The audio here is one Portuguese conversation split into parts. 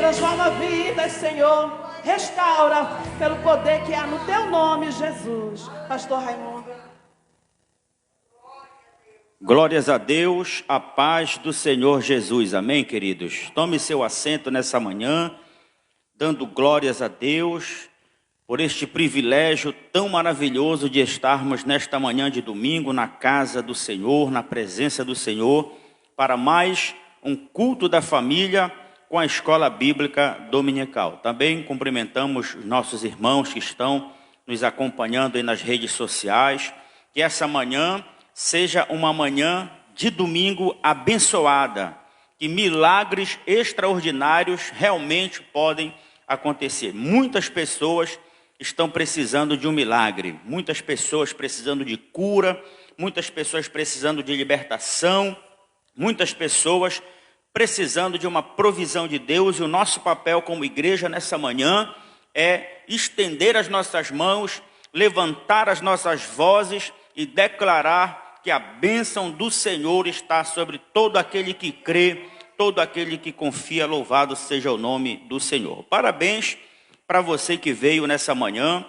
transforma vidas, Senhor. Restaura pelo poder que há no teu nome, Jesus. Pastor Raimundo. Glórias a Deus, a paz do Senhor Jesus. Amém, queridos? Tome seu assento nessa manhã, dando glórias a Deus por este privilégio tão maravilhoso de estarmos nesta manhã de domingo na casa do Senhor, na presença do Senhor, para mais um culto da família com a Escola Bíblica Dominical. Também cumprimentamos os nossos irmãos que estão nos acompanhando aí nas redes sociais. Que essa manhã seja uma manhã de domingo abençoada, que milagres extraordinários realmente podem acontecer. Muitas pessoas estão precisando de um milagre, muitas pessoas precisando de cura, muitas pessoas precisando de libertação, muitas pessoas precisando de uma provisão de Deus. E o nosso papel como igreja nessa manhã é estender as nossas mãos, levantar as nossas vozes e declarar que a bênção do Senhor está sobre todo aquele que crê, todo aquele que confia. Louvado seja o nome do Senhor. Parabéns para você que veio nessa manhã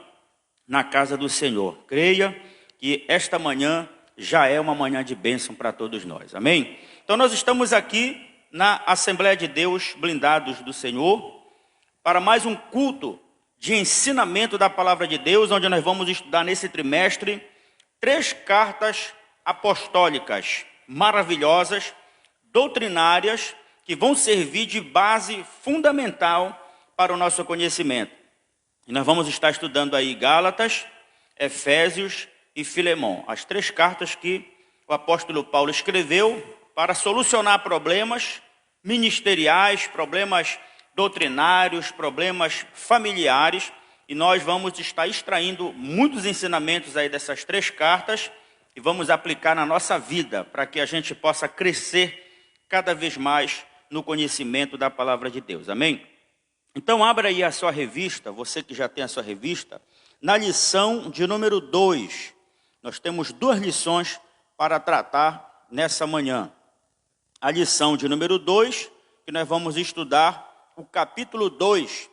na casa do Senhor. Creia que esta manhã já é uma manhã de bênção para todos nós. Amém? Então nós estamos aqui na Assembleia de Deus, blindados do Senhor, para mais um culto de ensinamento da Palavra de Deus, onde nós vamos estudar nesse trimestre 3 cartas apostólicas maravilhosas, doutrinárias, que vão servir de base fundamental para o nosso conhecimento. E nós vamos estar estudando aí Gálatas, Efésios e Filemão, as 3 cartas que o apóstolo Paulo escreveu para solucionar problemas ministeriais, problemas doutrinários, problemas familiares. E nós vamos estar extraindo muitos ensinamentos aí dessas 3 cartas e vamos aplicar na nossa vida para que a gente possa crescer cada vez mais no conhecimento da palavra de Deus. Amém? Então abra aí a sua revista, você que já tem a sua revista, na lição de número 2. Nós temos 2 lições para tratar nessa manhã. A lição de número 2, que nós vamos estudar o capítulo 2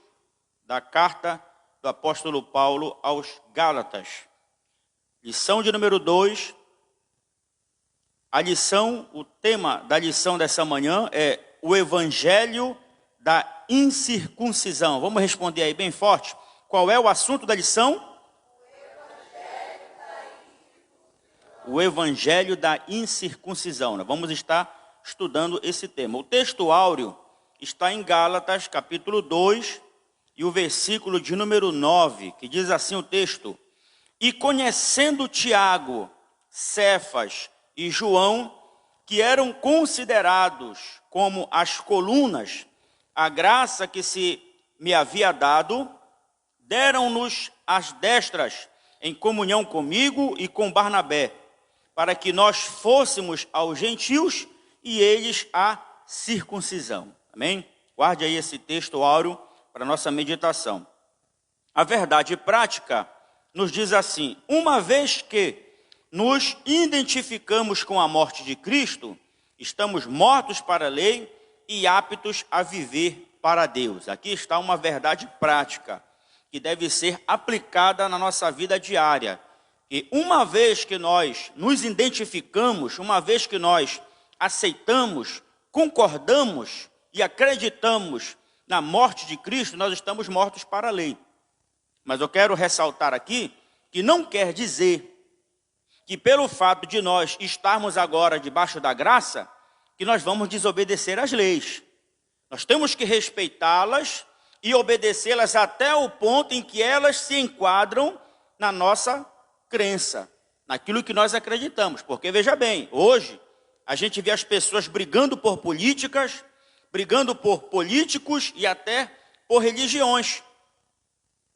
da carta do apóstolo Paulo aos Gálatas. Lição de número 2. O tema da lição dessa manhã é o Evangelho da incircuncisão. Vamos responder aí bem forte. Qual é o assunto da lição? O Evangelho da incircuncisão. Nós vamos estar estudando esse tema. O texto áureo está em Gálatas, capítulo 2, e o versículo de número 9, que diz assim o texto: E conhecendo Tiago, Cefas e João, que eram considerados como as colunas, a graça que se me havia dado, deram-nos as destras em comunhão comigo e com Barnabé, para que nós fôssemos aos gentios e eles à circuncisão. Amém? Guarde aí esse texto áureo para nossa meditação. A verdade prática nos diz assim: uma vez que nos identificamos com a morte de Cristo, estamos mortos para a lei e aptos a viver para Deus. Aqui está uma verdade prática que deve ser aplicada na nossa vida diária. E uma vez que nós nos identificamos, uma vez que nós aceitamos, concordamos e acreditamos na morte de Cristo, nós estamos mortos para a lei. Mas eu quero ressaltar aqui que não quer dizer que pelo fato de nós estarmos agora debaixo da graça, que nós vamos desobedecer às leis. Nós temos que respeitá-las e obedecê-las até o ponto em que elas se enquadram na nossa crença, naquilo que nós acreditamos. Porque, veja bem, hoje a gente vê as pessoas brigando por políticas, brigando por políticos e até por religiões.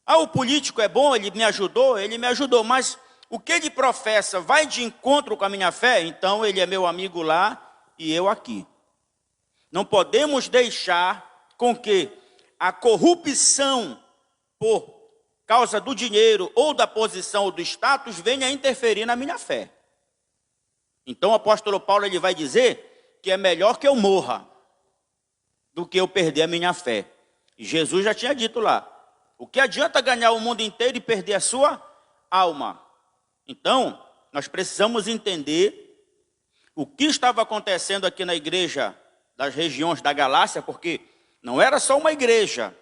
Ah, o político é bom, ele me ajudou, mas o que ele professa vai de encontro com a minha fé? Então ele é meu amigo lá e eu aqui. Não podemos deixar com que a corrupção por causa do dinheiro ou da posição ou do status venha interferir na minha fé. Então o apóstolo Paulo ele vai dizer que é melhor que eu morra do que eu perder a minha fé. E Jesus já tinha dito lá, o que adianta ganhar o mundo inteiro e perder a sua alma? Então, nós precisamos entender o que estava acontecendo aqui na igreja das regiões da Galácia, porque não era só uma igreja.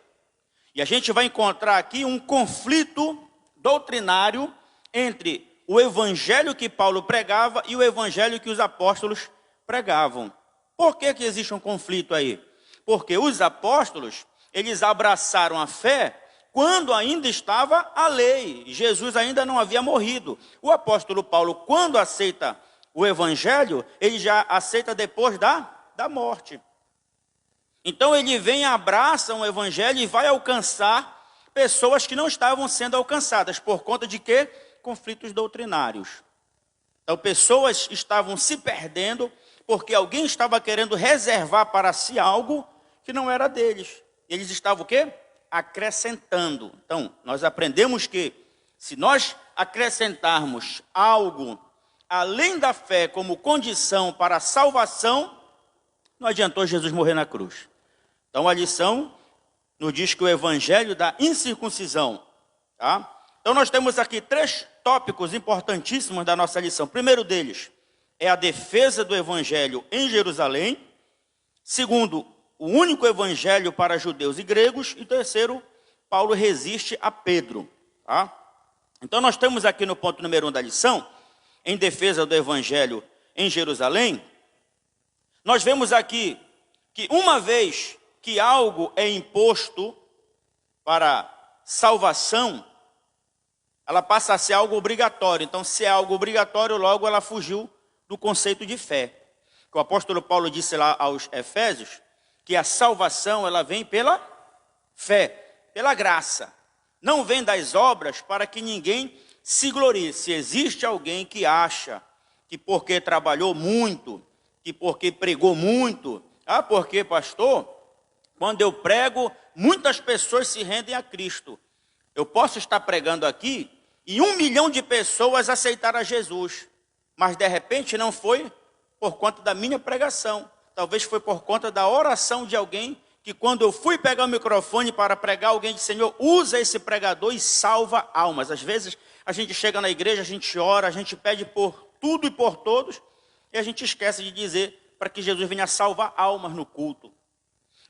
E a gente vai encontrar aqui um conflito doutrinário entre o evangelho que Paulo pregava e o evangelho que os apóstolos pregavam. Por que existe um conflito aí? Porque os apóstolos, eles abraçaram a fé quando ainda estava a lei. Jesus ainda não havia morrido. O apóstolo Paulo, quando aceita o evangelho, ele já aceita depois da morte. Então ele vem, abraça o evangelho e vai alcançar pessoas que não estavam sendo alcançadas. Por conta de quê? Conflitos doutrinários. Então pessoas estavam se perdendo porque alguém estava querendo reservar para si algo que não era deles. Eles estavam o quê? Acrescentando. Então, nós aprendemos que se nós acrescentarmos algo além da fé como condição para a salvação, não adiantou Jesus morrer na cruz. Então a lição nos diz que o evangelho da incircuncisão, tá? Então nós temos aqui 3 tópicos importantíssimos da nossa lição. O primeiro deles é a defesa do evangelho em Jerusalém. Segundo, o único evangelho para judeus e gregos. E terceiro, Paulo resiste a Pedro, tá? Então nós temos aqui no ponto número 1 da lição, em defesa do evangelho em Jerusalém, nós vemos aqui que uma vez que algo é imposto para salvação, ela passa a ser algo obrigatório. Então, se é algo obrigatório, logo ela fugiu do conceito de fé. O apóstolo Paulo disse lá aos Efésios que a salvação ela vem pela fé, pela graça. Não vem das obras para que ninguém se glorie. Se existe alguém que acha que porque trabalhou muito, que porque pregou muito, porque pastor, quando eu prego, muitas pessoas se rendem a Cristo. Eu posso estar pregando aqui e 1 milhão de pessoas aceitaram a Jesus, mas de repente não foi por conta da minha pregação. Talvez foi por conta da oração de alguém que quando eu fui pegar o microfone para pregar, alguém disse, Senhor, usa esse pregador e salva almas. Às vezes a gente chega na igreja, a gente ora, a gente pede por tudo e por todos, e a gente esquece de dizer para que Jesus venha salvar almas no culto.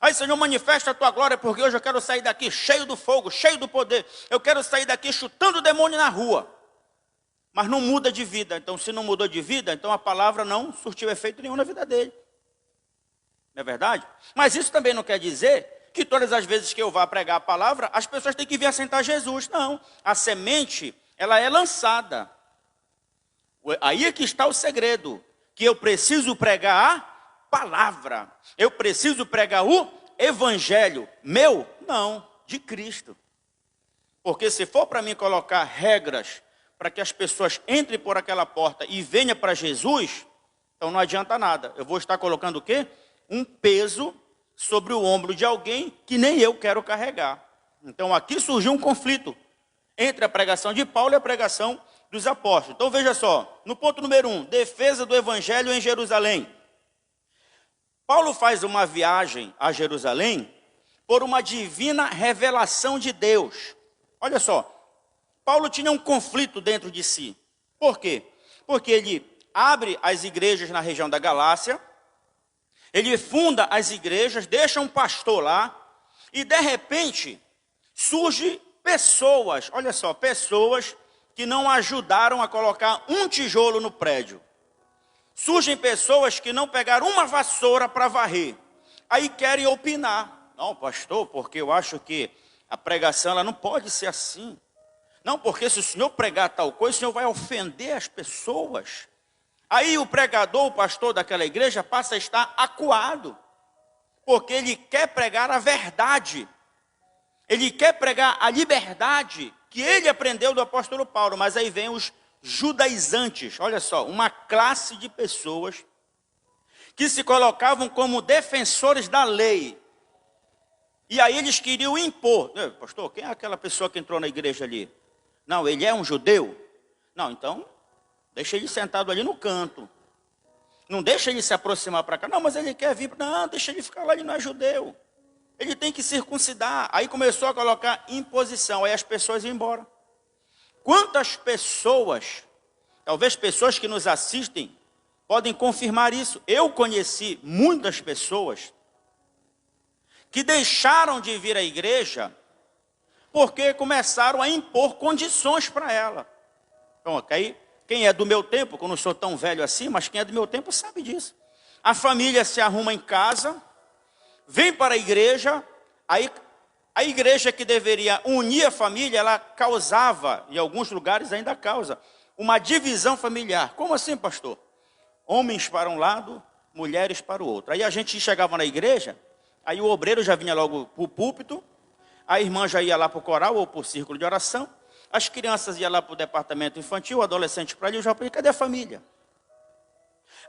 Aí, Senhor, manifesta a tua glória, porque hoje eu quero sair daqui cheio do fogo, cheio do poder. Eu quero sair daqui chutando o demônio na rua. Mas não muda de vida. Então, se não mudou de vida, então a palavra não surtiu efeito nenhum na vida dele. Não é verdade? Mas isso também não quer dizer que todas as vezes que eu vá pregar a palavra, as pessoas têm que vir assentar Jesus. Não. A semente, ela é lançada. Aí é que está o segredo. Que eu preciso pregar a palavra. Eu preciso pregar o evangelho. Meu? Não, de Cristo. Porque se for para mim colocar regras para que as pessoas entrem por aquela porta e venham para Jesus, então não adianta nada. Eu vou estar colocando o quê? Um peso sobre o ombro de alguém que nem eu quero carregar. Então aqui surgiu um conflito entre a pregação de Paulo e a pregação dos apóstolos. Então veja só, no ponto número 1, defesa do evangelho em Jerusalém. Paulo faz uma viagem a Jerusalém por uma divina revelação de Deus. Olha só, Paulo tinha um conflito dentro de si. Por quê? Porque ele abre as igrejas na região da Galácia, ele funda as igrejas, deixa um pastor lá, e de repente surge pessoas, olha só, pessoas que não ajudaram a colocar um tijolo no prédio. Surgem pessoas que não pegaram uma vassoura para varrer. Aí querem opinar. Não, pastor, porque eu acho que a pregação ela não pode ser assim. Não, porque se o senhor pregar tal coisa, o senhor vai ofender as pessoas. Aí o pregador, o pastor daquela igreja, passa a estar acuado. Porque ele quer pregar a verdade. Ele quer pregar a liberdade que ele aprendeu do apóstolo Paulo. Mas aí vem os judaizantes, olha só, uma classe de pessoas que se colocavam como defensores da lei. E aí eles queriam impor. Pastor, quem é aquela pessoa que entrou na igreja ali? Não, ele é um judeu? Não, então, deixa ele sentado ali no canto. Não deixa ele se aproximar para cá. Não, mas ele quer vir. Não, deixa ele ficar lá, ele não é judeu. Ele tem que circuncidar. Aí começou a colocar imposição, aí as pessoas iam embora. Quantas pessoas, talvez pessoas que nos assistem, podem confirmar isso. Eu conheci muitas pessoas que deixaram de vir à igreja porque começaram a impor condições para ela. Então, aí, quem é do meu tempo, que eu não sou tão velho assim, mas quem é do meu tempo sabe disso. A família se arruma em casa, vem para a igreja, aí a igreja que deveria unir a família, ela causava, em alguns lugares ainda causa, uma divisão familiar. Como assim, pastor? Homens para um lado, mulheres para o outro. Aí a gente chegava na igreja, aí o obreiro já vinha logo para o púlpito, a irmã já ia lá para o coral ou para o círculo de oração, as crianças iam lá para o departamento infantil, o adolescente para ali, o jovem, cadê a família?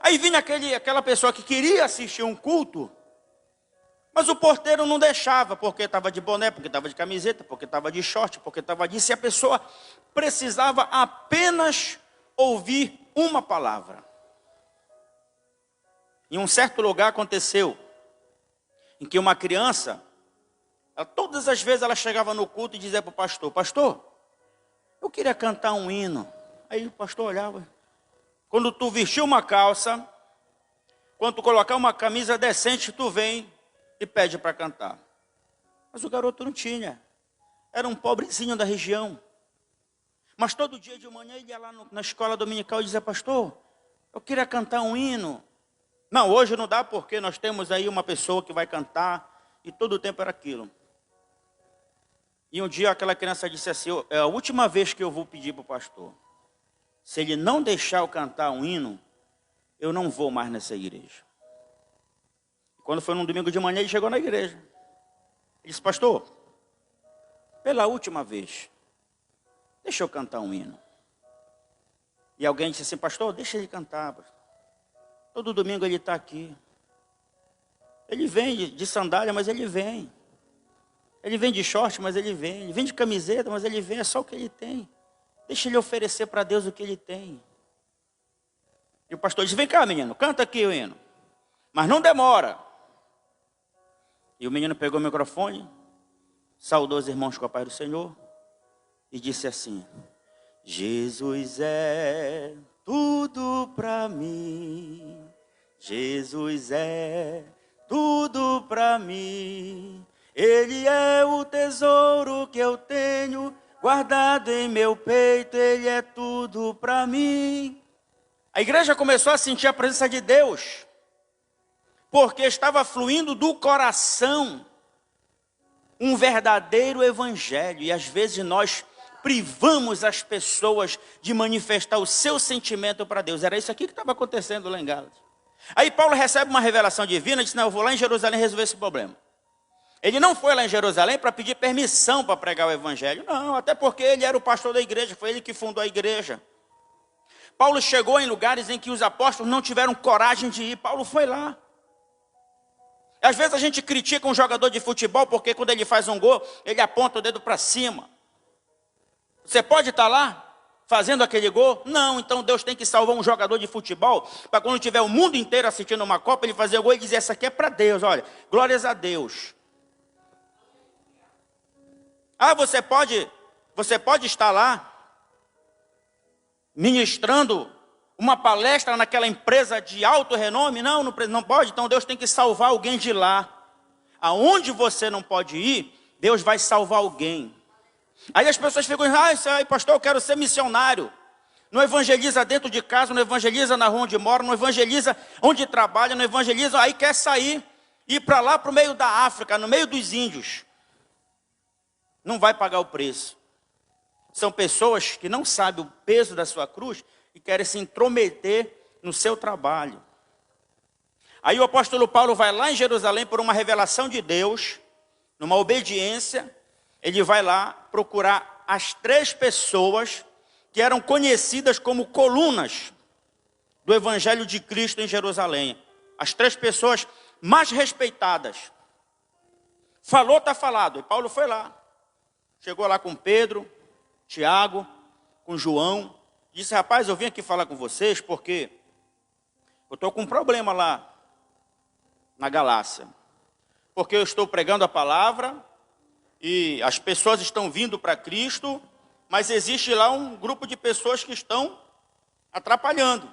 Aí vinha aquela pessoa que queria assistir um culto, mas o porteiro não deixava, porque estava de boné, porque estava de camiseta, porque estava de short, porque estava disso, e a pessoa precisava apenas ouvir uma palavra. Em um certo lugar aconteceu, em que uma criança, todas as vezes ela chegava no culto e dizia para o pastor, pastor, eu queria cantar um hino. Aí o pastor olhava, quando tu vestir uma calça, quando tu colocar uma camisa decente, tu vem e pede para cantar. Mas o garoto não tinha, era um pobrezinho da região. Mas todo dia de manhã ele ia lá na escola dominical e dizia, pastor, eu queria cantar um hino. Não, hoje não dá porque nós temos aí uma pessoa que vai cantar e todo o tempo era aquilo. E um dia aquela criança disse assim, é a última vez que eu vou pedir para o pastor. Se ele não deixar eu cantar um hino, eu não vou mais nessa igreja. Quando foi num domingo de manhã, ele chegou na igreja. Ele disse, pastor, pela última vez, deixa eu cantar um hino. E alguém disse assim, pastor, deixa ele cantar. Pastor. Todo domingo ele está aqui. Ele vem de sandália, mas ele vem. Ele vem de short, mas ele vem. Ele vem de camiseta, mas ele vem. É só o que ele tem. Deixa ele oferecer para Deus o que ele tem. E o pastor disse, vem cá, menino, canta aqui o hino. Mas não demora. E o menino pegou o microfone, saudou os irmãos com a paz do Senhor e disse assim, Jesus é tudo para mim, Jesus é tudo para mim, Ele é o tesouro que eu tenho guardado em meu peito, Ele é tudo para mim. A igreja começou a sentir a presença de Deus, porque estava fluindo do coração um verdadeiro evangelho. E às vezes nós privamos as pessoas de manifestar o seu sentimento para Deus. Era isso aqui que estava acontecendo lá em Gálatas. Aí Paulo recebe uma revelação divina e diz, não, eu vou lá em Jerusalém resolver esse problema. Ele não foi lá em Jerusalém para pedir permissão para pregar o evangelho. Não, até porque ele era o pastor da igreja, foi ele que fundou a igreja. Paulo chegou em lugares em que os apóstolos não tiveram coragem de ir. Paulo foi lá. Às vezes a gente critica um jogador de futebol porque quando ele faz um gol, ele aponta o dedo para cima. Você pode estar lá fazendo aquele gol? Não, então Deus tem que salvar um jogador de futebol para quando tiver o mundo inteiro assistindo uma Copa, ele fazer o gol e dizer, essa aqui é para Deus, olha, glórias a Deus. Ah, você pode estar lá ministrando uma palestra naquela empresa de alto renome? Não, não pode, então Deus tem que salvar alguém de lá. Aonde você não pode ir, Deus vai salvar alguém. Aí as pessoas ficam, pastor, eu quero ser missionário. Não evangeliza dentro de casa, não evangeliza na rua onde mora, não evangeliza onde trabalha, não evangeliza, aí quer sair, ir para lá, para o meio da África, no meio dos índios. Não vai pagar o preço. São pessoas que não sabem o peso da sua cruz e querem se intrometer no seu trabalho. Aí o apóstolo Paulo vai lá em Jerusalém por uma revelação de Deus, numa obediência, ele vai lá procurar as 3 pessoas que eram conhecidas como colunas do Evangelho de Cristo em Jerusalém. As 3 pessoas mais respeitadas. Falou, está falado. E Paulo foi lá. Chegou lá com Pedro, Tiago, com João. Disse, rapaz, eu vim aqui falar com vocês porque eu estou com um problema lá na Galácia. porque eu estou pregando a palavra e as pessoas estão vindo para Cristo, mas existe lá um grupo de pessoas que estão atrapalhando.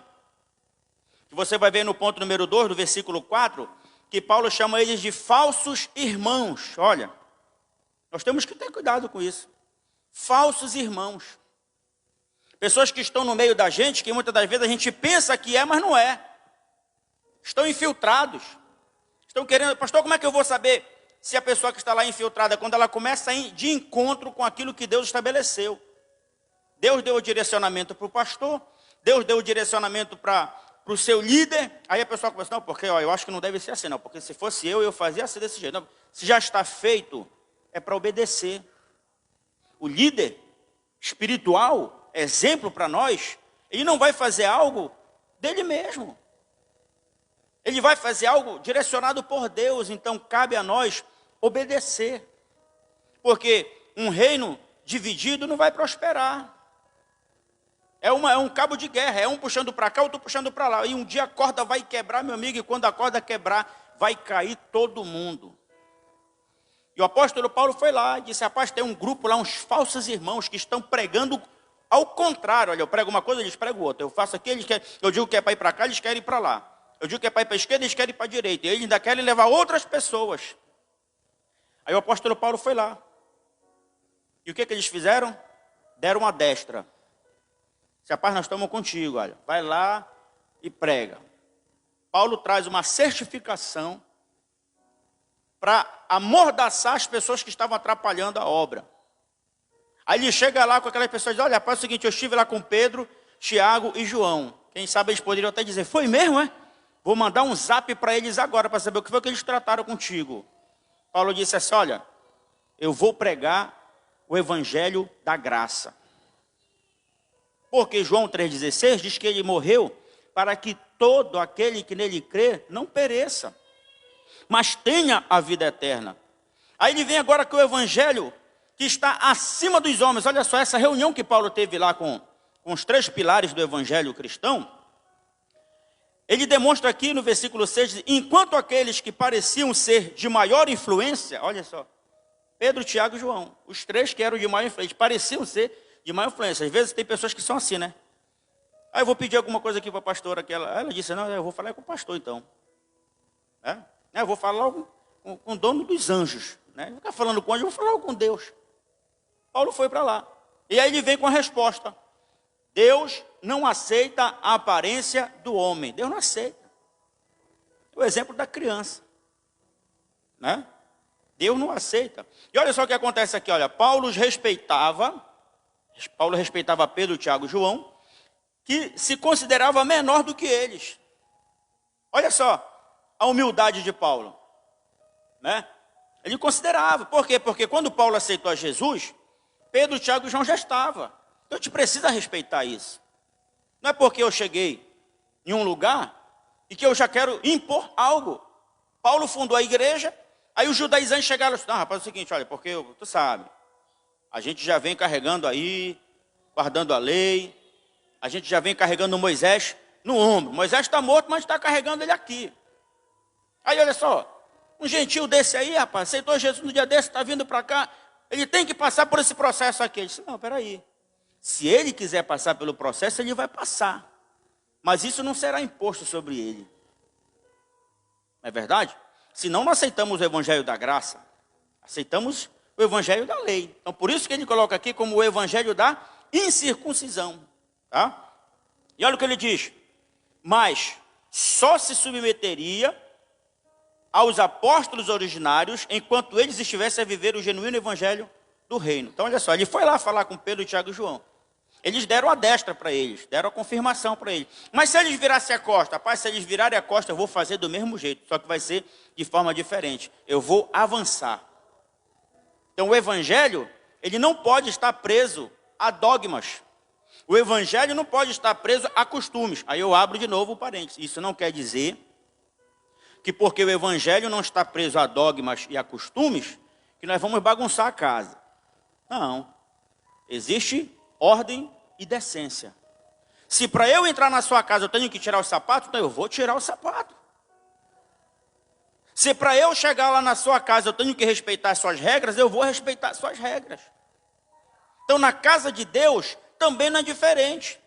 Você vai ver no ponto número 2, do versículo 4, que Paulo chama eles de falsos irmãos. Olha, nós temos que ter cuidado com isso. Falsos irmãos. Pessoas que estão no meio da gente, que muitas das vezes a gente pensa que é, mas não é. Estão infiltrados. Estão querendo... Pastor, como é que eu vou saber se a pessoa que está lá infiltrada, quando ela começa a ir de encontro com aquilo que Deus estabeleceu? Deus deu o direcionamento para o pastor, Deus deu o direcionamento para o seu líder. Aí a pessoa começa, não, porque eu acho que não deve ser assim, não. Porque se fosse eu fazia assim desse jeito. Não, se já está feito, é para obedecer. O líder espiritual, exemplo para nós, ele não vai fazer algo dele mesmo. Ele vai fazer algo direcionado por Deus, então cabe a nós obedecer. Porque um reino dividido não vai prosperar. É um cabo de guerra, é um puxando para cá, outro puxando para lá. E um dia a corda vai quebrar, meu amigo, e quando a corda quebrar, vai cair todo mundo. E o apóstolo Paulo foi lá e disse, rapaz, tem um grupo lá, uns falsos irmãos que estão pregando ao contrário. Olha, eu prego uma coisa, eles pregam outra. Eu faço aqui, eles querem, eu digo que é para ir para cá, eles querem ir para lá. Eu digo que é para ir para a esquerda, eles querem ir para a direita. E eles ainda querem levar outras pessoas. Aí o apóstolo Paulo foi lá. E o que eles fizeram? Deram uma destra. Se rapaz, nós estamos contigo, olha. Vai lá e prega. Paulo traz uma certificação para amordaçar as pessoas que estavam atrapalhando a obra. Aí ele chega lá com aquelas pessoas e diz, olha, rapaz, é o seguinte, eu estive lá com Pedro, Tiago e João. Quem sabe eles poderiam até dizer, foi mesmo, é? Vou mandar um zap para eles agora, para saber o que foi que eles trataram contigo. Paulo disse assim, olha, eu vou pregar o evangelho da graça. Porque João 3,16 diz que ele morreu para que todo aquele que nele crê não pereça, mas tenha a vida eterna. Aí ele vem agora com o evangelho que está acima dos homens. Olha só, essa reunião que Paulo teve lá com os 3 pilares do evangelho cristão, ele demonstra aqui no versículo 6, enquanto aqueles que pareciam ser de maior influência, olha só, Pedro, Tiago e João, os 3 que eram de maior influência, pareciam ser de maior influência. Às vezes tem pessoas que são assim, né? Aí eu vou pedir alguma coisa aqui para a pastora, ela disse, não, eu vou falar com o pastor então. Eu vou falar logo com o dono dos anjos. Né? Não ficar falando com anjo, eu vou falar logo com Deus. Paulo foi para lá. E aí ele vem com a resposta. Deus não aceita a aparência do homem. Deus não aceita. O exemplo da criança. Né? Deus não aceita. E olha só o que acontece aqui. Olha, Paulo respeitava Pedro, Tiago e João, que se considerava menor do que eles. Olha só a humildade de Paulo. Né? Ele considerava. Por quê? Porque quando Paulo aceitou a Jesus, Pedro, Tiago e João já estavam. Então a gente precisa respeitar isso. Não é porque eu cheguei em um lugar e que eu já quero impor algo. Paulo fundou a igreja, aí os judaizantes chegaram e disseram, não, rapaz, é o seguinte, olha, porque tu sabe, a gente já vem carregando aí, guardando a lei, a gente já vem carregando Moisés no ombro. Moisés está morto, mas está carregando ele aqui. Aí olha só, um gentil desse aí, rapaz, aceitou Jesus no dia desse, está vindo para cá, ele tem que passar por esse processo aqui. Ele disse, não, peraí. Se ele quiser passar pelo processo, ele vai passar. Mas isso não será imposto sobre ele. Não é verdade? Senão não aceitamos o evangelho da graça. Aceitamos o evangelho da lei. Então por isso que ele coloca aqui como o evangelho da incircuncisão. Tá? E olha o que ele diz. Mas só se submeteria aos apóstolos originários enquanto eles estivessem a viver o genuíno evangelho do reino. Então olha só, ele foi lá falar com Pedro, Tiago e João. Eles deram a destra para eles, deram a confirmação para eles. Mas se eles virassem a costa, rapaz, se eles virarem a costa, eu vou fazer do mesmo jeito, só que vai ser de forma diferente. Eu vou avançar. Então o evangelho, ele não pode estar preso a dogmas. O evangelho não pode estar preso a costumes. Aí eu abro de novo o parênteses. Isso não quer dizer que porque o evangelho não está preso a dogmas e a costumes, que nós vamos bagunçar a casa. Não. Existe ordem e decência. Se para eu entrar na sua casa eu tenho que tirar o sapato, então eu vou tirar o sapato. Se para eu chegar lá na sua casa eu tenho que respeitar as suas regras, eu vou respeitar as suas regras. Então na casa de Deus também não é diferente.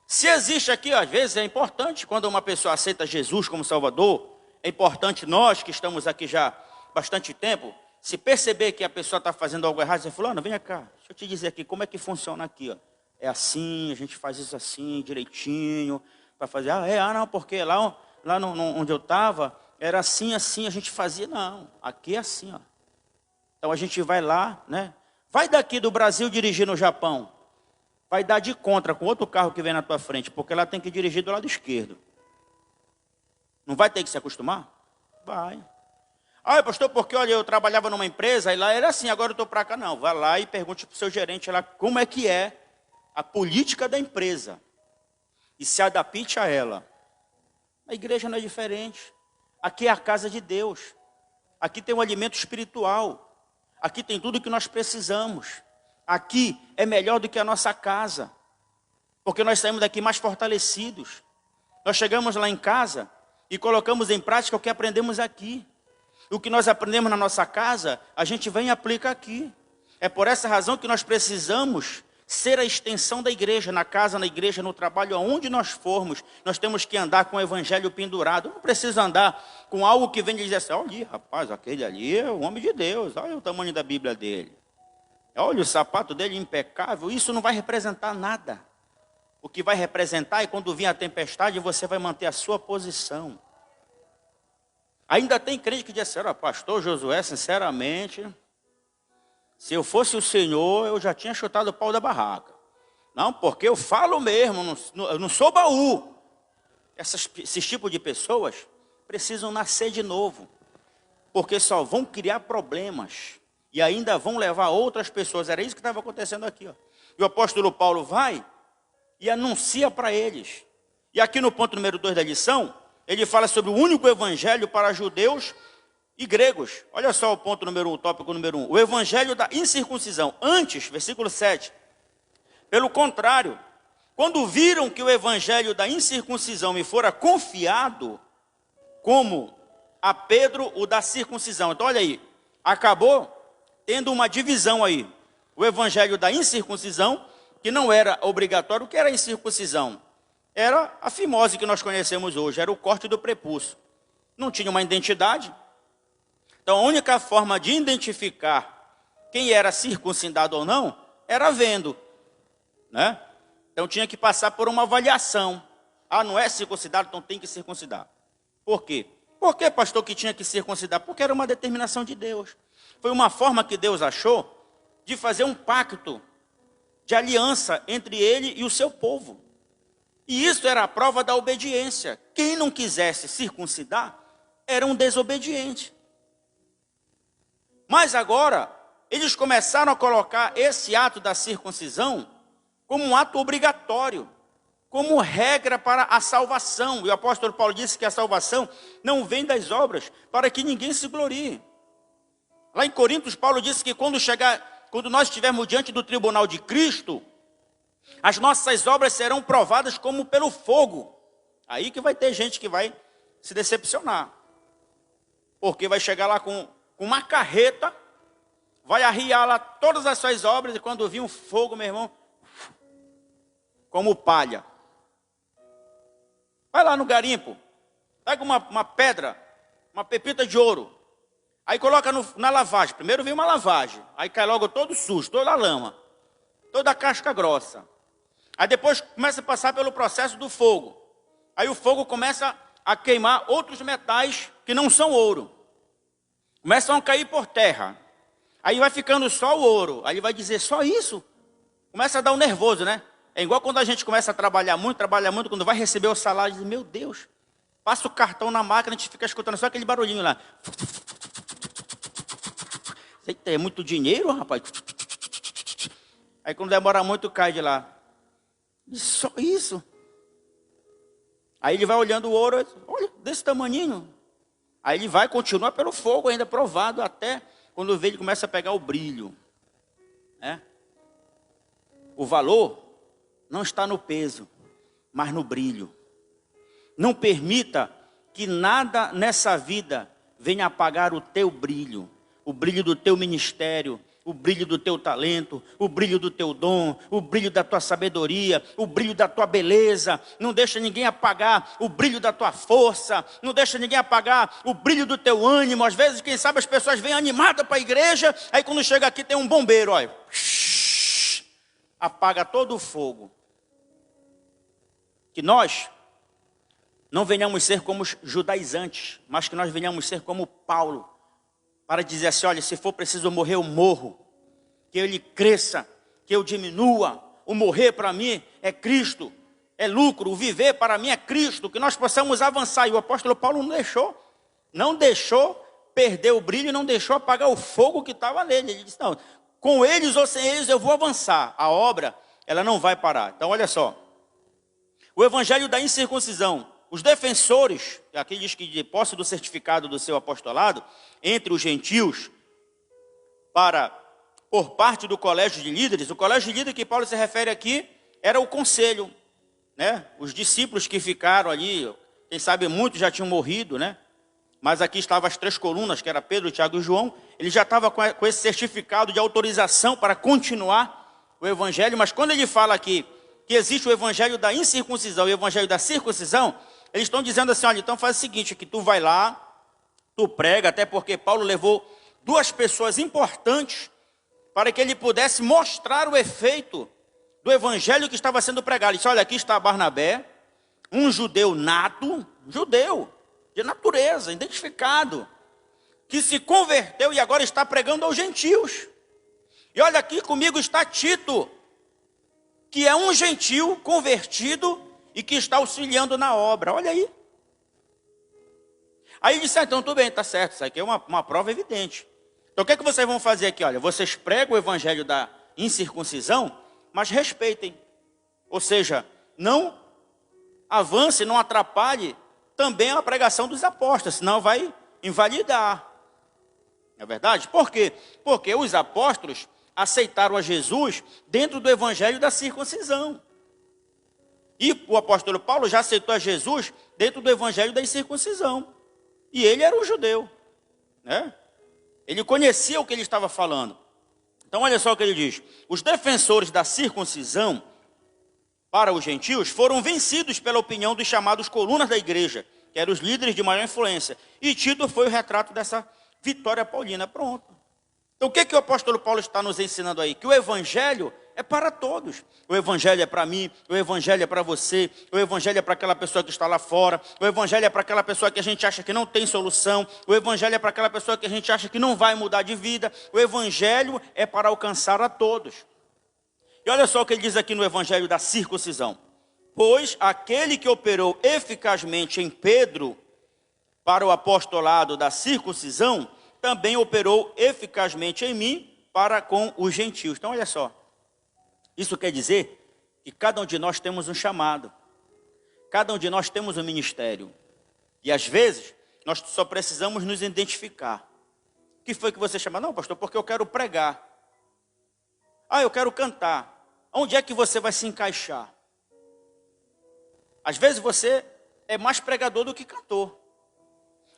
Se existe aqui, às vezes é importante, quando uma pessoa aceita Jesus como Salvador, é importante nós que estamos aqui já há bastante tempo, se perceber que a pessoa está fazendo algo errado, você fala, fulano, vem cá, deixa eu te dizer aqui, como é que funciona aqui, ó. É assim, a gente faz isso assim, direitinho, para fazer, não, porque lá onde eu estava, era assim, a gente fazia, não, aqui é assim, ó. Então a gente vai lá, né? Vai daqui do Brasil dirigir no Japão, vai dar de contra com outro carro que vem na tua frente, porque ela tem que dirigir do lado esquerdo. Não vai ter que se acostumar? Vai. Pastor, porque olha, eu trabalhava numa empresa, e lá era assim, agora eu estou para cá. Não, vai lá e pergunte para o seu gerente lá como é que é a política da empresa. E se adapte a ela. A igreja não é diferente. Aqui é a casa de Deus. Aqui tem um alimento espiritual. Aqui tem tudo que nós precisamos. Aqui é melhor do que a nossa casa. Porque nós saímos daqui mais fortalecidos. Nós chegamos lá em casa e colocamos em prática o que aprendemos aqui. O que nós aprendemos na nossa casa, a gente vem e aplica aqui. É por essa razão que nós precisamos ser a extensão da igreja, na casa, na igreja, no trabalho, aonde nós formos, nós temos que andar com o evangelho pendurado. Não precisa andar com algo que vem dizer assim, olha, rapaz, aquele ali é o homem de Deus, olha o tamanho da Bíblia dele. Olha o sapato dele impecável, isso não vai representar nada. O que vai representar é quando vir a tempestade, você vai manter a sua posição. Ainda tem crente que diz assim, pastor Josué, sinceramente, se eu fosse o Senhor, eu já tinha chutado o pau da barraca. Não, porque eu falo mesmo, eu não sou baú. Esses tipos de pessoas precisam nascer de novo, porque só vão criar problemas e ainda vão levar outras pessoas. Era isso que estava acontecendo aqui. Ó. E o apóstolo Paulo vai e anuncia para eles. E aqui no ponto número 2 da lição, ele fala sobre o único evangelho para judeus e gregos. Olha só o ponto número 1, o tópico número 1. O evangelho da incircuncisão. Antes, versículo 7. Pelo contrário, quando viram que o evangelho da incircuncisão me fora confiado, como a Pedro o da circuncisão. Então olha aí, acabou tendo uma divisão aí. O evangelho da incircuncisão, que não era obrigatório. O que era a incircuncisão? Era a fimose que nós conhecemos hoje, era o corte do prepúcio. Não tinha uma identidade. Então a única forma de identificar quem era circuncidado ou não, era vendo. Né? Então tinha que passar por uma avaliação. Não é circuncidado, então tem que circuncidar. Por quê? Por que, pastor, que tinha que circuncidar? Porque era uma determinação de Deus. Foi uma forma que Deus achou de fazer um pacto de aliança entre ele e o seu povo. E isso era a prova da obediência. Quem não quisesse circuncidar era um desobediente. Mas agora, eles começaram a colocar esse ato da circuncisão como um ato obrigatório, como regra para a salvação. E o apóstolo Paulo disse que a salvação não vem das obras, para que ninguém se glorie. Lá em Coríntios, Paulo disse que quando nós estivermos diante do tribunal de Cristo, as nossas obras serão provadas como pelo fogo. Aí que vai ter gente que vai se decepcionar. Porque vai chegar lá com uma carreta, vai arriar lá todas as suas obras, e quando vir um fogo, meu irmão, como palha. Vai lá no garimpo, pega uma pedra, uma pepita de ouro, aí coloca na lavagem. Primeiro vem uma lavagem, aí cai logo todo sujo, toda a lama, toda a casca grossa. Aí depois começa a passar pelo processo do fogo. Aí o fogo começa a queimar outros metais que não são ouro. Começam a cair por terra. Aí vai ficando só o ouro. Aí ele vai dizer, só isso? Começa a dar um nervoso, né? É igual quando a gente começa a trabalhar muito, quando vai receber o salário, diz, meu Deus, passa o cartão na máquina, a gente fica escutando só aquele barulhinho lá. É muito dinheiro, rapaz. Aí quando demora muito, cai de lá. Só isso? Aí ele vai olhando o ouro, olha, desse tamaninho. Aí ele vai continuar pelo fogo ainda, provado, até quando vê ele começa a pegar o brilho. Né? O valor não está no peso, mas no brilho. Não permita que nada nessa vida venha apagar o teu brilho, o brilho do teu ministério, o brilho do teu talento, o brilho do teu dom, o brilho da tua sabedoria, o brilho da tua beleza. Não deixa ninguém apagar o brilho da tua força, não deixa ninguém apagar o brilho do teu ânimo. Às vezes, quem sabe, as pessoas vêm animadas para a igreja, aí quando chega aqui tem um bombeiro, olha, apaga todo o fogo. Que nós não venhamos ser como os judaizantes, mas que nós venhamos ser como Paulo, para dizer assim, olha, se for preciso morrer, eu morro. Que ele cresça, que eu diminua. O morrer para mim é Cristo, é lucro. O viver para mim é Cristo. Que nós possamos avançar. E o apóstolo Paulo não deixou perder o brilho e não deixou apagar o fogo que estava nele. Ele disse, não, com eles ou sem eles eu vou avançar. A obra, ela não vai parar. Então, olha só. O evangelho da incircuncisão. Os defensores, aqui diz que de posse do certificado do seu apostolado, entre os gentios, por parte do colégio de líderes, o colégio de líderes que Paulo se refere aqui, era o conselho, né? Os discípulos que ficaram ali, quem sabe muitos já tinham morrido, né? Mas aqui estavam as 3 colunas, que era Pedro, Tiago e João, ele já estava com esse certificado de autorização para continuar o evangelho, mas quando ele fala aqui que existe o evangelho da incircuncisão e o evangelho da circuncisão, eles estão dizendo assim, olha, então faz o seguinte, que tu vai lá, tu prega, até porque Paulo levou 2 pessoas importantes para que ele pudesse mostrar o efeito do evangelho que estava sendo pregado. Ele disse, olha, aqui está Barnabé, um judeu nato, judeu, de natureza, identificado, que se converteu e agora está pregando aos gentios. E olha, aqui comigo está Tito, que é um gentil convertido e que está auxiliando na obra. Olha aí. Aí ele disse, então tudo bem, está certo, isso aqui é uma prova evidente. Então o que é que vocês vão fazer aqui? Olha, vocês pregam o evangelho da incircuncisão, mas respeitem. Ou seja, não avance, não atrapalhe também a pregação dos apóstolos, senão vai invalidar. Não é verdade? Por quê? Porque os apóstolos aceitaram a Jesus dentro do evangelho da circuncisão. E o apóstolo Paulo já aceitou a Jesus dentro do evangelho da incircuncisão. E ele era um judeu, né? Ele conhecia o que ele estava falando. Então olha só o que ele diz. Os defensores da circuncisão para os gentios foram vencidos pela opinião dos chamados colunas da igreja, que eram os líderes de maior influência. E Tito foi o retrato dessa vitória paulina. Pronto. Então o que o apóstolo Paulo está nos ensinando aí? Que o evangelho é para todos. O evangelho é para mim, o evangelho é para você, o evangelho é para aquela pessoa que está lá fora, o evangelho é para aquela pessoa que a gente acha que não tem solução, o evangelho é para aquela pessoa que a gente acha que não vai mudar de vida, o evangelho é para alcançar a todos. E olha só o que ele diz aqui no evangelho da circuncisão. Pois aquele que operou eficazmente em Pedro para o apostolado da circuncisão, também operou eficazmente em mim para com os gentios. Então olha só. Isso quer dizer que cada um de nós temos um chamado. Cada um de nós temos um ministério. E às vezes, nós só precisamos nos identificar. O que foi que você chama? Não, pastor, porque eu quero pregar. Ah, eu quero cantar. Onde é que você vai se encaixar? Às vezes você é mais pregador do que cantor.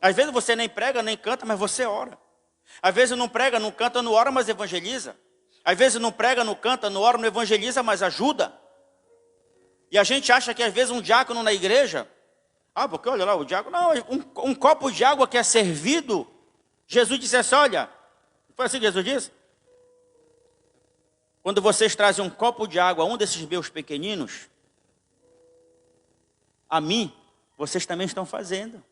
Às vezes você nem prega, nem canta, mas você ora. Às vezes não prega, não canta, não ora, mas evangeliza. Às vezes não prega, não canta, não ora, não evangeliza, mas ajuda. E a gente acha que às vezes um diácono na igreja, porque olha lá, o diácono, não, um copo de água que é servido, Jesus disse assim, olha, foi assim que Jesus disse? Quando vocês trazem um copo de água a um desses meus pequeninos, a mim, vocês também estão fazendo.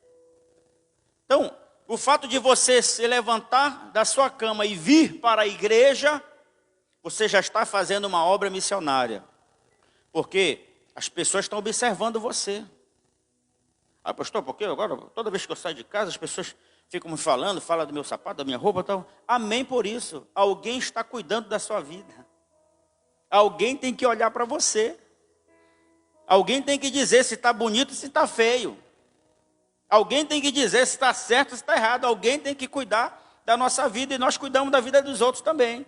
Então, o fato de você se levantar da sua cama e vir para a igreja, você já está fazendo uma obra missionária. Porque as pessoas estão observando você. Ah, pastor, porque agora, toda vez que eu saio de casa, as pessoas ficam me falando, falam do meu sapato, da minha roupa e tal. Amém por isso. Alguém está cuidando da sua vida. Alguém tem que olhar para você. Alguém tem que dizer se está bonito, se está feio. Alguém tem que dizer se está certo, se está errado. Alguém tem que cuidar da nossa vida e nós cuidamos da vida dos outros também.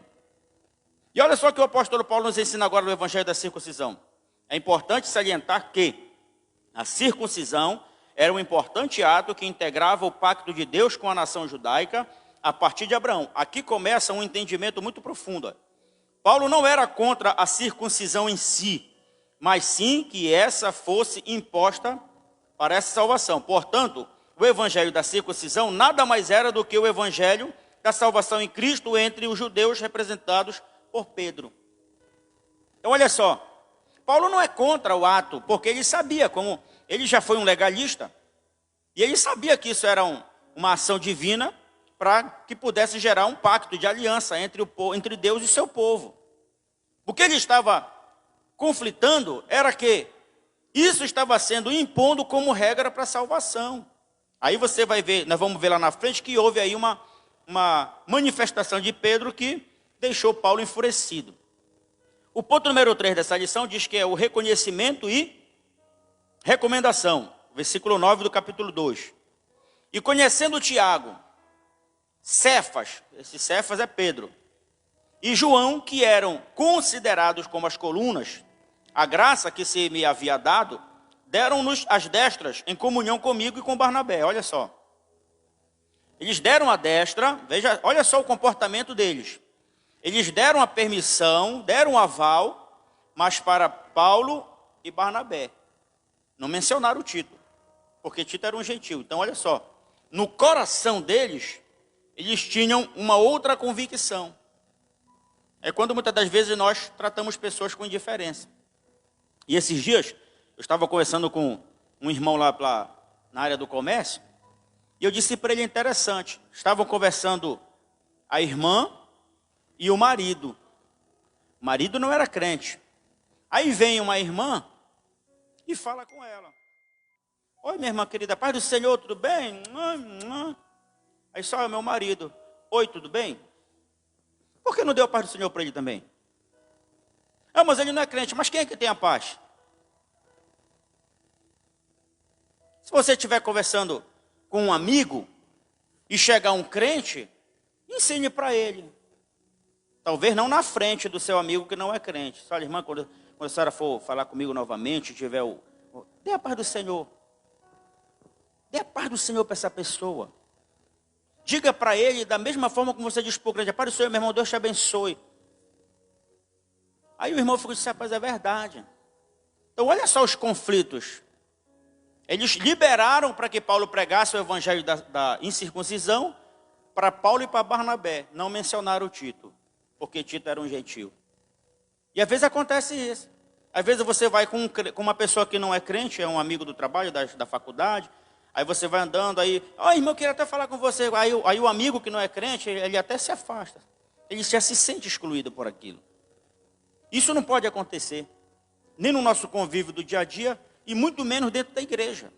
E olha só o que o apóstolo Paulo nos ensina agora no evangelho da circuncisão. É importante salientar que a circuncisão era um importante ato que integrava o pacto de Deus com a nação judaica a partir de Abraão. Aqui começa um entendimento muito profundo. Paulo não era contra a circuncisão em si, mas sim que essa fosse imposta para essa salvação. Portanto, o evangelho da circuncisão nada mais era do que o evangelho da salvação em Cristo entre os judeus representados por Pedro. Então, olha só, Paulo não é contra o ato, porque ele sabia, como ele já foi um legalista, e ele sabia que isso era uma ação divina para que pudesse gerar um pacto de aliança entre Deus e seu povo. O que ele estava conflitando era que isso estava sendo impondo como regra para a salvação. Aí você vai ver, nós vamos ver lá na frente, que houve aí uma manifestação de Pedro que deixou Paulo enfurecido. O ponto número 3 dessa lição diz que é o reconhecimento e recomendação. Versículo 9 do capítulo 2. E conhecendo Tiago, Cefas, esse Cefas é Pedro, e João, que eram considerados como as colunas, a graça que se me havia dado, deram-nos as destras em comunhão comigo e com Barnabé. Olha só. Eles deram a destra, veja, olha só o comportamento deles. Eles deram a permissão, deram o aval, mas para Paulo e Barnabé. Não mencionaram o Tito, porque Tito era um gentil. Então, olha só. No coração deles, eles tinham uma outra convicção. É quando muitas das vezes nós tratamos pessoas com indiferença. E esses dias, eu estava conversando com um irmão lá na área do comércio, e eu disse para ele interessante. Estavam conversando a irmã e o marido. O marido não era crente. Aí vem uma irmã e fala com ela. Oi, minha irmã querida, paz do Senhor, tudo bem? Aí só é meu marido. Oi, tudo bem? Por que não deu a paz do Senhor para ele também? Ah, mas ele não é crente. Mas quem é que tem a paz? Se você estiver conversando com um amigo e chegar um crente, ensine para ele. Talvez não na frente do seu amigo que não é crente. Só, irmã, quando a senhora for falar comigo novamente, tiver dê a paz do Senhor. Dê a paz do Senhor para essa pessoa. Diga para ele da mesma forma como você diz para o crente, a paz do Senhor, meu irmão, Deus te abençoe. Aí o irmão ficou disse, rapaz, é verdade. Então olha só os conflitos. Eles liberaram para que Paulo pregasse o evangelho da incircuncisão para Paulo e para Barnabé. Não mencionaram o Tito, porque Tito era um gentil. E às vezes acontece isso. Às vezes você vai com uma pessoa que não é crente, é um amigo do trabalho, da faculdade, aí você vai andando, aí, irmão, eu queria até falar com você. Aí o amigo que não é crente, ele até se afasta. Ele já se sente excluído por aquilo. Isso não pode acontecer, nem no nosso convívio do dia a dia, e muito menos dentro da igreja.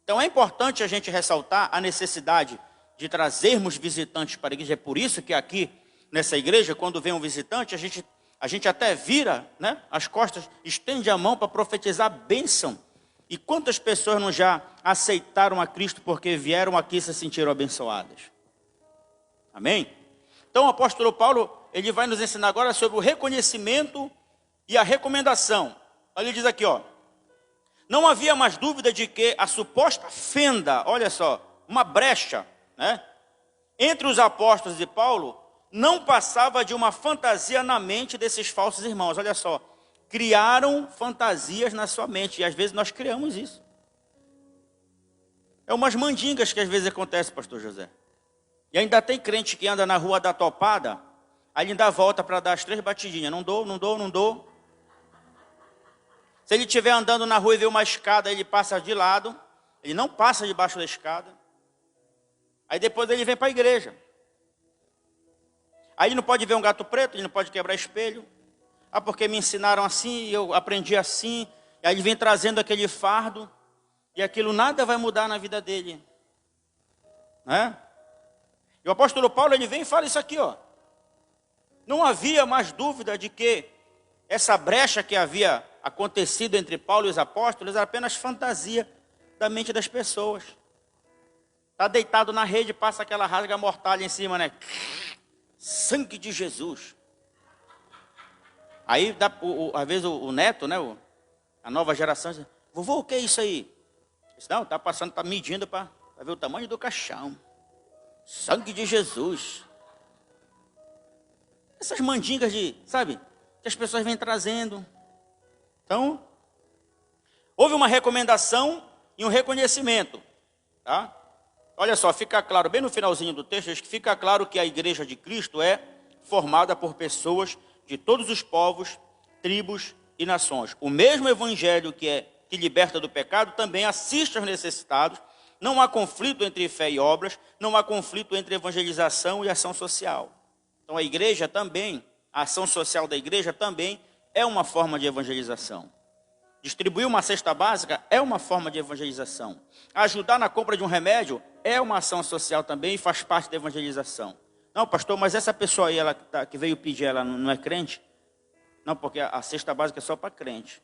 Então é importante a gente ressaltar a necessidade de trazermos visitantes para a igreja. É por isso que aqui, nessa igreja, quando vem um visitante, a gente até vira, né, as costas, estende a mão para profetizar a bênção. E quantas pessoas não já aceitaram a Cristo porque vieram aqui e se sentiram abençoadas? Amém? Então o apóstolo Paulo, ele vai nos ensinar agora sobre o reconhecimento e a recomendação. Ele diz aqui, não havia mais dúvida de que a suposta fenda, olha só, uma brecha, né, entre os apóstolos e Paulo, não passava de uma fantasia na mente desses falsos irmãos. Olha só, criaram fantasias na sua mente, e às vezes nós criamos isso. É umas mandingas que às vezes acontece, pastor José. E ainda tem crente que anda na rua da topada, aí ele ainda volta para dar as 3 batidinhas. Não dou. Se ele estiver andando na rua e vê uma escada, ele passa de lado. Ele não passa debaixo da escada. Aí depois ele vem para a igreja. Aí ele não pode ver um gato preto, ele não pode quebrar espelho. Porque me ensinaram assim, eu aprendi assim. E aí ele vem trazendo aquele fardo. E aquilo nada vai mudar na vida dele. Né? E o apóstolo Paulo, ele vem e fala isso aqui, Não havia mais dúvida de que essa brecha que havia acontecido entre Paulo e os apóstolos era apenas fantasia da mente das pessoas. Está deitado na rede, passa aquela rasga mortalha em cima, né? Sangue de Jesus. Aí, às vezes, o neto, né? A nova geração diz, vovô, o que é isso aí? Não, está passando, está medindo para ver o tamanho do caixão. Sangue de Jesus. Essas mandingas sabe, que as pessoas vêm trazendo. Então, houve uma recomendação e um reconhecimento. Tá? Olha só, fica claro, bem no finalzinho do texto, que fica claro que a igreja de Cristo é formada por pessoas de todos os povos, tribos e nações. O mesmo evangelho que liberta do pecado também assiste aos necessitados. Não há conflito entre fé e obras, não há conflito entre evangelização e ação social. Então a igreja também, a ação social da igreja também é uma forma de evangelização. Distribuir uma cesta básica é uma forma de evangelização. Ajudar na compra de um remédio é uma ação social também e faz parte da evangelização. Não, pastor, mas essa pessoa aí, que veio pedir, ela não é crente? Não, porque a cesta básica é só para crente.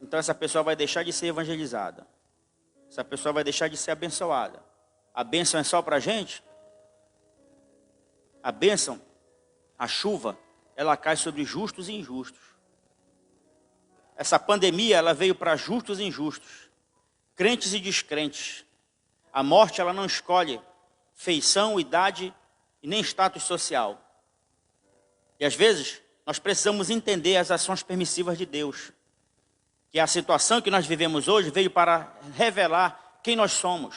Então essa pessoa vai deixar de ser evangelizada. Essa pessoa vai deixar de ser abençoada. A bênção é só para a gente? A bênção, a chuva, ela cai sobre justos e injustos. Essa pandemia, ela veio para justos e injustos, crentes e descrentes. A morte, ela não escolhe feição, idade e nem status social. E às vezes, nós precisamos entender as ações permissivas de Deus. Que a situação que nós vivemos hoje veio para revelar quem nós somos.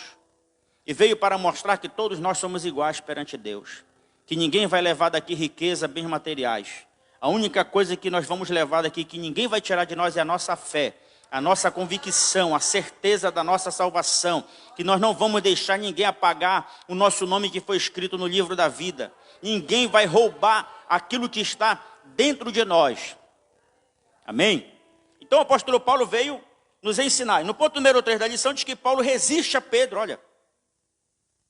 E veio para mostrar que todos nós somos iguais perante Deus. Que ninguém vai levar daqui riqueza, bens materiais. A única coisa que nós vamos levar daqui, que ninguém vai tirar de nós, é a nossa fé, a nossa convicção, a certeza da nossa salvação, que nós não vamos deixar ninguém apagar o nosso nome que foi escrito no livro da vida. Ninguém vai roubar aquilo que está dentro de nós. Amém? Então o apóstolo Paulo veio nos ensinar. E no ponto número 3 da lição diz que Paulo resiste a Pedro. Olha,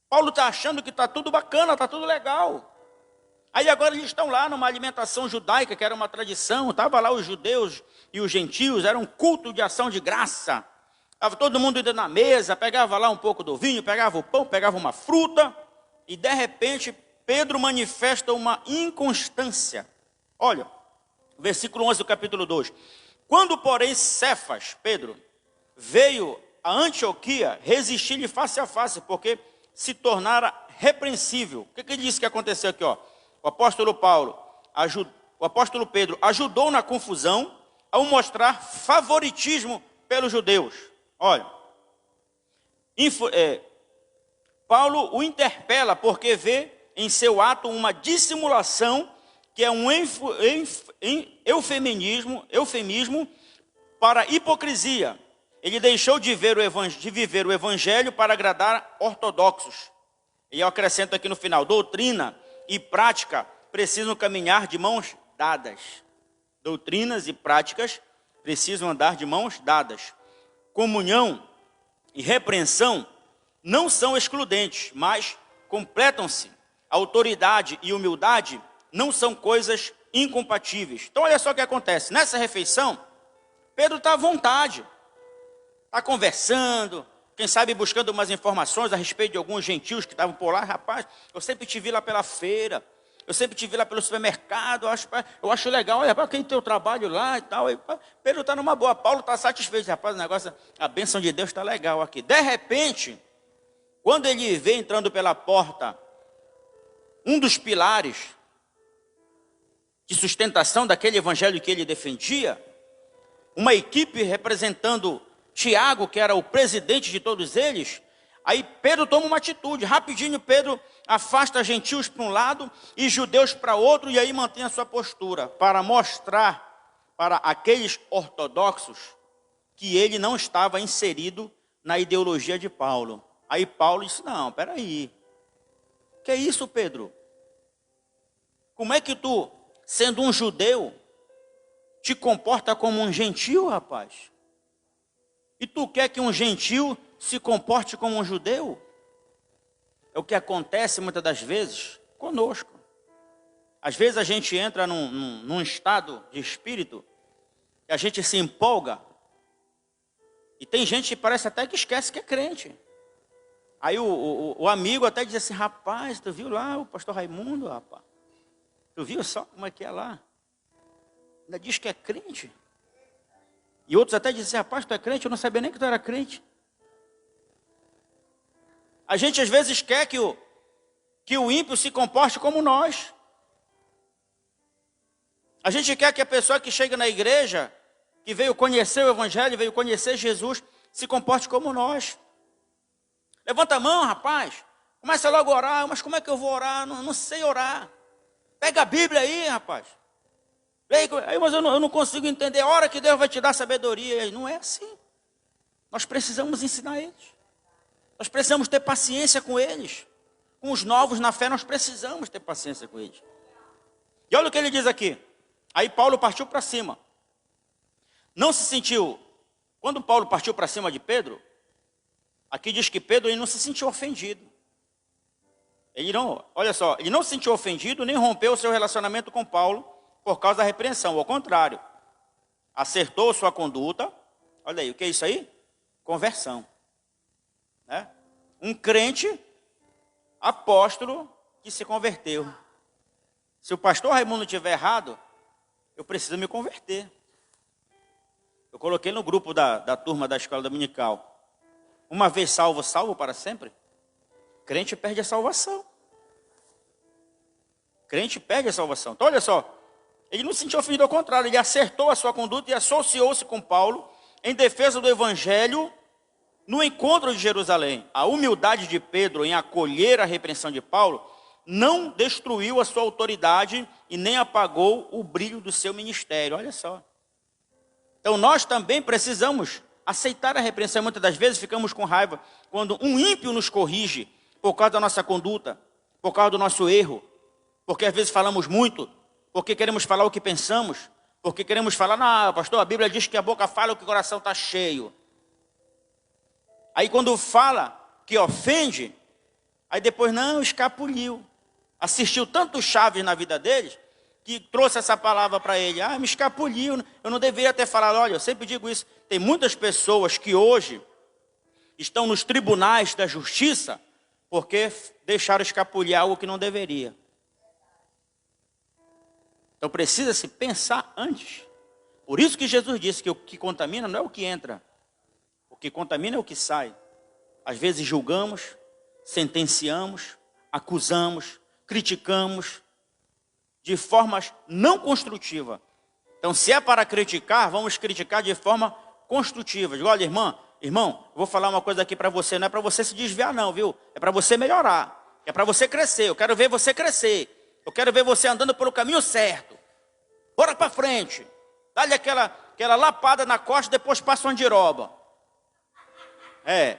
Paulo está achando que está tudo bacana, está tudo legal. Aí agora eles estão lá numa alimentação judaica, que era uma tradição, estava lá os judeus e os gentios, era um culto de ação de graça. Estava todo mundo indo na mesa, pegava lá um pouco do vinho, pegava o pão, pegava uma fruta, e de repente Pedro manifesta uma inconstância. Olha, versículo 11 do capítulo 2. Quando, porém, Cefas, Pedro, veio a Antioquia, resisti-lhe face a face, porque se tornara repreensível. O que ele disse que aconteceu aqui, ó? O apóstolo Pedro ajudou na confusão ao mostrar favoritismo pelos judeus. Olha, Paulo o interpela porque vê em seu ato uma dissimulação que é um eufemismo para hipocrisia. Ele deixou de viver o evangelho para agradar ortodoxos. E eu acrescento aqui no final, doutrina e prática precisam caminhar de mãos dadas. Doutrinas e práticas precisam andar de mãos dadas. Comunhão e repreensão não são excludentes, mas completam-se. Autoridade e humildade não são coisas incompatíveis. Então olha só o que acontece. Nessa refeição, Pedro está à vontade. Está conversando, quem sabe buscando umas informações a respeito de alguns gentios que estavam por lá. Rapaz, eu sempre te vi lá pela feira, eu sempre te vi lá pelo supermercado, eu acho legal, olha, para quem tem o trabalho lá e tal. Pedro está numa boa, Paulo está satisfeito, rapaz, o negócio, a bênção de Deus está legal aqui. De repente, quando ele vê entrando pela porta, um dos pilares de sustentação daquele evangelho que ele defendia, uma equipe representando Tiago, que era o presidente de todos eles, aí Pedro toma uma atitude, rapidinho Pedro afasta gentios para um lado e judeus para outro, e aí mantém a sua postura, para mostrar para aqueles ortodoxos que ele não estava inserido na ideologia de Paulo. Aí Paulo disse, não, peraí, que é isso, Pedro? Como é que tu, sendo um judeu, te comporta como um gentio, rapaz? E tu quer que um gentio se comporte como um judeu? É o que acontece muitas das vezes conosco. Às vezes a gente entra num estado de espírito, e a gente se empolga, e tem gente que parece até que esquece que é crente. Aí o amigo até diz assim, rapaz, tu viu lá o pastor Raimundo, rapaz? Tu viu só como é que é lá? Ainda diz que é crente. E outros até diziam, rapaz, tu é crente? Eu não sabia nem que tu era crente. A gente às vezes quer que o ímpio se comporte como nós. A gente quer que a pessoa que chega na igreja, que veio conhecer o Evangelho, veio conhecer Jesus, se comporte como nós. Levanta a mão, rapaz. Começa logo a orar. Mas como é que eu vou orar? Não sei orar. Pega a Bíblia aí, rapaz. Aí, mas eu não consigo entender. A hora que Deus vai te dar sabedoria. Não é assim. Nós precisamos ensinar eles. Nós precisamos ter paciência com eles. Com os novos na fé, nós precisamos ter paciência com eles. E olha o que ele diz aqui. Aí Paulo partiu para cima. Não se sentiu... Quando Paulo partiu para cima de Pedro, aqui diz que Pedro ele não se sentiu ofendido. Ele não se sentiu ofendido, nem rompeu o seu relacionamento com Paulo por causa da repreensão. Ao contrário, acertou sua conduta. Olha aí, o que é isso aí? Conversão. Né? Um crente apóstolo que se converteu. Se o pastor Raimundo estiver errado, eu preciso me converter. Eu coloquei no grupo da turma da escola dominical. Uma vez salvo, salvo para sempre? Crente perde a salvação. Crente perde a salvação. Então olha só, ele não se sentiu ofendido, ao contrário, ele acertou a sua conduta e associou-se com Paulo em defesa do Evangelho no encontro de Jerusalém. A humildade de Pedro em acolher a repreensão de Paulo não destruiu a sua autoridade e nem apagou o brilho do seu ministério. Olha só. Então nós também precisamos aceitar a repreensão. Muitas das vezes ficamos com raiva quando um ímpio nos corrige por causa da nossa conduta, por causa do nosso erro, porque às vezes falamos muito, porque queremos falar o que pensamos, porque queremos falar, não, pastor, a Bíblia diz que a boca fala o que o coração está cheio. Aí quando fala que ofende, aí depois não, escapuliu. Assistiu tantos chaves na vida deles, que trouxe essa palavra para ele. Me escapuliu, eu não deveria ter falado. Olha, eu sempre digo isso. Tem muitas pessoas que hoje estão nos tribunais da justiça porque deixaram escapulir algo que não deveria. Então precisa-se pensar antes. Por isso que Jesus disse que o que contamina não é o que entra. O que contamina é o que sai. Às vezes julgamos, sentenciamos, acusamos, criticamos, de formas não construtivas. Então, se é para criticar, vamos criticar de forma construtiva. Digo, olha, irmão, vou falar uma coisa aqui para você, não é para você se desviar não, viu? É para você melhorar, é para você crescer, eu quero ver você crescer, eu quero ver você andando pelo caminho certo. Bora para frente, dá-lhe aquela lapada na costa, depois passa uma andiroba. É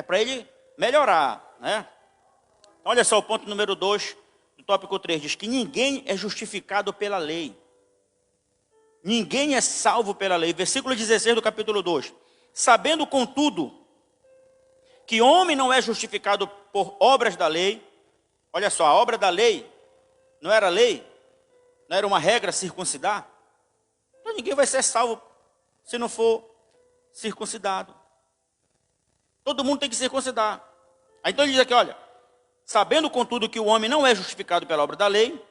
para ele melhorar, né? Olha só o ponto número 2. Tópico 3 diz que ninguém é justificado pela lei. Ninguém é salvo pela lei. Versículo 16 do capítulo 2. Sabendo, contudo, que homem não é justificado por obras da lei. Olha só, a obra da lei não era lei, não era uma regra circuncidar. Então ninguém vai ser salvo se não for circuncidado. Todo mundo tem que circuncidar. Aí então ele diz aqui, olha, sabendo, contudo, que o homem não é justificado pela obra da lei,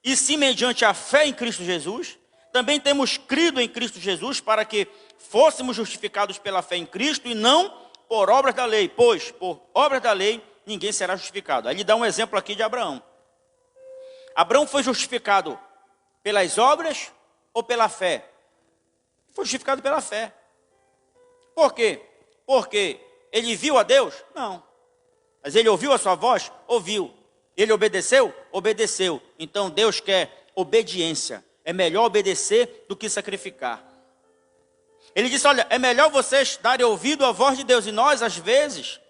e sim mediante a fé em Cristo Jesus, também temos crido em Cristo Jesus para que fôssemos justificados pela fé em Cristo e não por obras da lei, pois por obras da lei ninguém será justificado. Aí ele dá um exemplo aqui de Abraão. Abraão foi justificado pelas obras ou pela fé? Foi justificado pela fé. Por quê? Porque ele viu a Deus? Não. Mas ele ouviu a sua voz? Ouviu. Ele obedeceu? Obedeceu. Então Deus quer obediência. É melhor obedecer do que sacrificar. Ele disse, olha, é melhor vocês darem ouvido à voz de Deus. E nós, às vezes,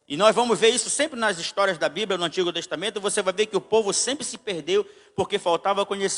e nós vamos ver isso sempre nas histórias da Bíblia, no Antigo Testamento, você vai ver que o povo sempre se perdeu porque faltava conhecimento.